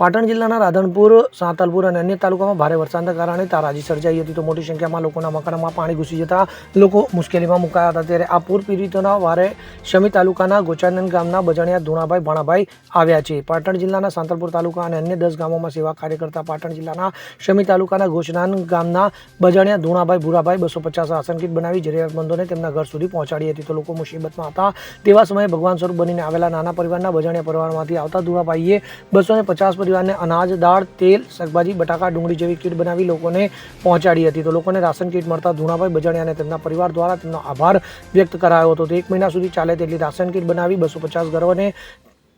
પાટણ જિલ્લાના રાધનપુર, સાંતલપુર અને અન્ય તાલુકામાં ભારે વરસાદના કારણે તારાજી સર્જાઈ હતી તો મોટી સંખ્યામાં લોકોના મકાનમાં પાણી ઘૂસી જતા લોકો મુશ્કેલીમાં મુકાયા હતા। ત્યારે આ પૂર પીડિતોના વારે શમી તાલુકાના ગોચાનંદ ગામના બજાણિયા ધુણાભાઈ ભાણાભાઈ આવ્યા છે। પાટણ જિલ્લાના સાંતલપુર તાલુકા અને અન્ય 10 ગામોમાં સેવા કાર્ય કરતા પાટણ જિલ્લાના શમી તાલુકાના ગોચાનંદ ગામના બજાણિયા ધુણાભાઈ ભૂરાભાઈ 250 રાશન કીટ બનાવી જરૂરિયાતમંદોને તેમના ઘર સુધી પહોંચાડી હતી તો લોકો મુસીબતમાં હતા તેવા સમયે ભગવાન સ્વરૂપ બનીને આવેલા નાના પરિવારના બજાણિયા પરિવારમાંથી આવતા ધુણાભાઈએ 250 પરિવારને અનાજ, દાળ, તેલ, શાકભાજી, બટાકા, ડુંગળી જેવી કીટ બનાવી લોકોને પહોંચાડી હતી તો લોકોને રાશન કીટ મળતા ધુણાભાઈ બજાણિયાને તેમના પરિવાર દ્વારા તેમનો આભાર વ્યક્ત કરાયો હતો। તો 1 મહિના સુધી ચાલે તેટલી રાશન કીટ બનાવી 250 ઘરોને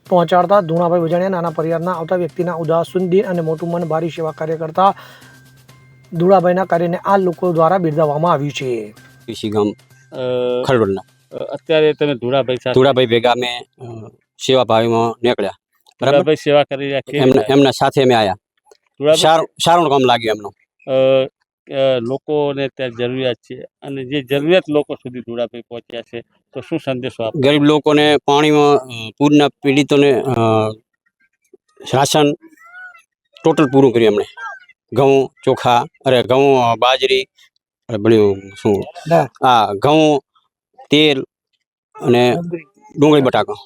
પહોંચાડતા ધુણાભાઈ બજાણિયા નાના પરિવારના આવતા વ્યક્તિના ઉદાસીન દિન અને મોટું મન ભારી સેવા કાર્ય કરતા ધુણાભાઈના કાર્યને આ લોકો દ્વારા બિરદાવવામાં આવ્યું છે। કૃષિ ગામ ખરડોલના અત્યારે તમે ધુડાભાઈ ભેગા અમે સેવા ભાવીમાં નીકળ્યા, બરાબર, સેવા કરી રહ્યા એમના સાથે અમે આવ્યા। સારું કામ લાગ્યું એમનું। લોકોને ત્યાં જરૂરિયાત છે અને જે જરૂરિયાત લોકો સુધી ધુડાભાઈ પહોંચ્યા છે તો શું સંદેશો આપો? ગરીબ લોકોને પાણીમાં પૂરના પીડિતોને રાશન ટોટલ પૂરું કર્યું એમણે। ઘઉં, ચોખા, ઘઉં, બાજરી, શું ઘઉં, તેલ અને ડુંગળી, બટાકા।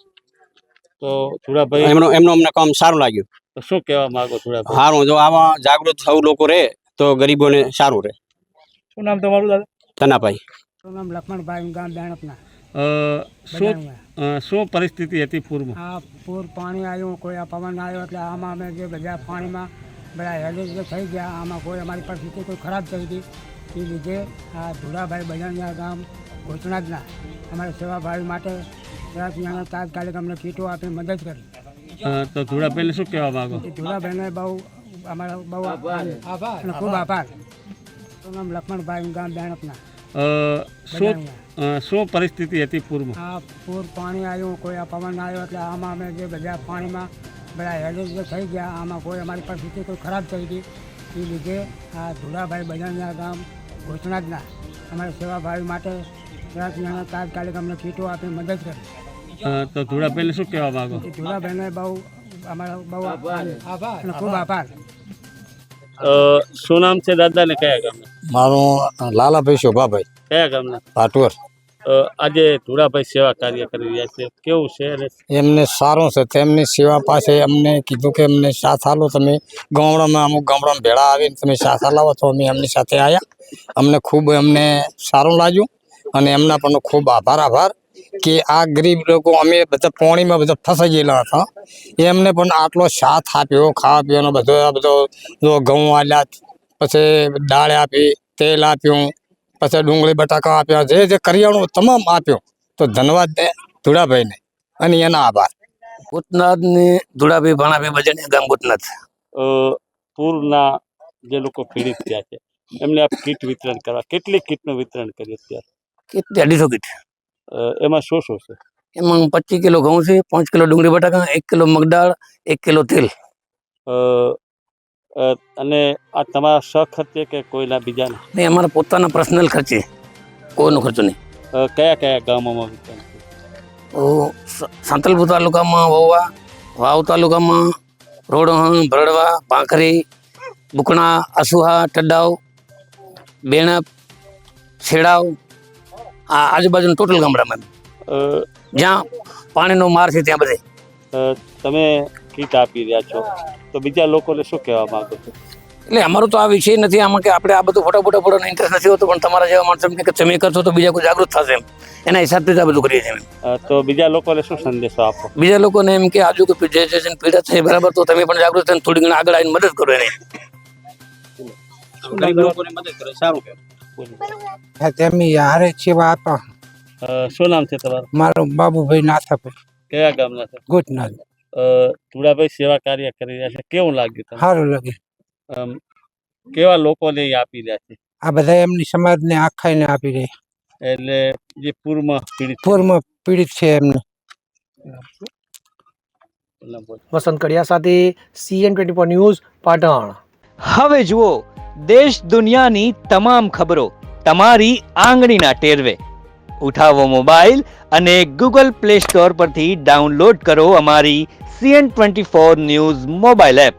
તો ધુડાભાઈ એમનું અમને કામ સારું લાગ્યું। તો શું કહેવા માંગો ધુડાભાઈ? સારું, જો આમાં જાગૃત થવું લોકો રહે તો ગરીબોને સારું રહે। શું નામ તમારું દાદા? તનાભાઈ। મારું નામ લક્ષ્મણભાઈ, ગામ બેણપના। શું પરિસ્થિતિ હતી પૂરમાં? આ પૂર પાણી આવ્યું, કોઈ આ પવન આવ્યો એટલે આમાં અમે જે બધા પાણીમાં બધા હેલ્પ થઈ ગયા, આમાં કોઈ અમારી પરિસ્થિતિ કોઈ ખરાબ થઈ હતી એ લીધે આ ધુડાભાઈ બજાણિયા ગામ ગોચનાથના અમારી સેવાભાવી માટે તાત્કાલિક અમને કીટો આપી મદદ કરી। તો ધુડાભાઈને શું કહેવા માંગો? ધુડાભાઈને બહુ અમારો બહુ આભાર અને ખૂબ આભાર। મારું નામ લક્ષ્મણભાઈ, ગામ બેણપના। શું પરિસ્થિતિ હતી પૂરમાં? આ પૂર પાણી આવ્યું, કોઈ આ પવન આવ્યો એટલે આમાં અમે જે બધા પાણીમાં બધા હેલ્પ થઈ ગયા, આમાં કોઈ અમારી પરિસ્થિતિ કોઈ ખરાબ થઈ હતી એ લીધે આ ધુડાભાઈ બજાણિયા ગામ ગોચનાથના અમારી સેવાભાવી માટે તાત્કાલિક અમને કીટો આપી મદદ કરી। તો ધુડાભાઈને શું કહેવા માંગો? ધુડાભાઈને બહુ અમારો બહુ આભાર અને ખૂબ આભાર। શું નામ છે દાદા ને કયા ગામના? મારું લાલાભાઈ શોભાભાઈ, કયા ગામના? પાટવર। આજે ધુડાભાઈ સેવા કાર્ય કરી રહ્યા છે, કેવું છે? એમને સારું છે, તેમની સેવા પાસે અમને કીધું કે અમને સાથ આલો, તમે ગામડામાં અમુક ગામડામાં ભેળા આવીને તમે સાથ આલાવો તો અમે એમની સાથે આવ્યા। અમને ખૂબ સારું લાગ્યું અને એમના પણ ખૂબ આભાર કે આ ગરીબ લોકો અમે બધા પાણીમાં બધા ફસાઈ ગયેલા હતા, એમને પણ આટલો સાથ આપ્યો, ખાવા પીવાનો બધો ઘઉં આલ્યા, પછી દાળ આપી, તેલ આપ્યું, પછી ડુંગળી, બટાકા આપ્યા, જે કરિયાણું તમામ આપ્યો તો ધન્યવાદ ધુડાભાઈને અને એના આભાર। ગોચનાથની ધુડાભાઈ ભાણાભાઈ બજાણિયા ગામ ગોચનાથ। પૂરના જે લોકો પીડિત થયા છે એમને આપ કીટ વિતરણ કરવા, કેટલી કીટનું વિતરણ કર્યું અત્યારે? Kit 250 kit. એમાં શું છે? એમાં 25 કિલો ઘઉં છે, 5 કિલો ડુંગળી, બટાકા, 1 કિલો મગદાળ, 1 કિલો તેલ। અને આ તમારા સખર્ચે કે કોઈના બીજાના? નહીં, અમારા પોતાના પર્સનલ ખર્ચે, કોઈનો ખર્ચો નહીં। કયા કયા ગામોમાં વિતરણ? સાંતલપુર તાલુકામાં વોવા, વાવ તાલુકામાં રોડહણ, ભરડવા, પાંખરી, બુકણા, આસુહા, ટડાવ, બેણપ, છેડાવ, આ આજુબાજુના ટોટલ ગામડામાં જ્યાં પાણીનો માર છે ત્યાં બધે તમે કીટ આપી રહ્યા છો તો બીજા લોકોને શું કહેવા માંગો છો? એટલે અમારું તો આ વિષય નથી આમાં કે આપણે આ બધું ફોટોનો ઇન્ટરેસ્ટ નથી હોતો, પણ તમારા જેવા માણસો કે તમે કરશો તો બીજા કોઈ જાગૃત થશે એના હિસાબથી આ બધું કરીએ છીએ। તો બીજા લોકોને શું સંદેશો આપો? બીજા લોકોને એમ કે આજુ કે જે પીડા છે બરાબર, તો તમે પણ જાગૃત થઈને થોડી ઘણી આગળ આવીને મદદ કરો એને। ગરીબ લોકોને મદદ કરે, સારું કહેવાય। તેમની હારે સેવા આપા। શું નામ છે તમારું? મારું બાબુભાઈ નાથાભાઈ, કયા ગામના છે? ગોચનાથ। ધુડાભાઈ સેવા કાર્ય કરી રહ્યા છે, કેવું લાગ્યું તમને? સારું લાગે। કેવા લોકોને આપી રહ્યા છે? આ બધા એમની સમાજને આખાઈને આપી રહ્યા, એટલે જે પૂરમાં પીડિત છે એમને। વસંત કડિયા સાથે CN24 ન્યૂઝ, પાટણ। હવે જુઓ દેશ દુનિયાની તમામ ખબરો તમારી આંગળીના ટેરવે। ઉઠાવો મોબાઈલ અને Google Play Store પરથી ડાઉનલોડ કરો અમારી CN24 ન્યૂઝ મોબાઈલ એપ।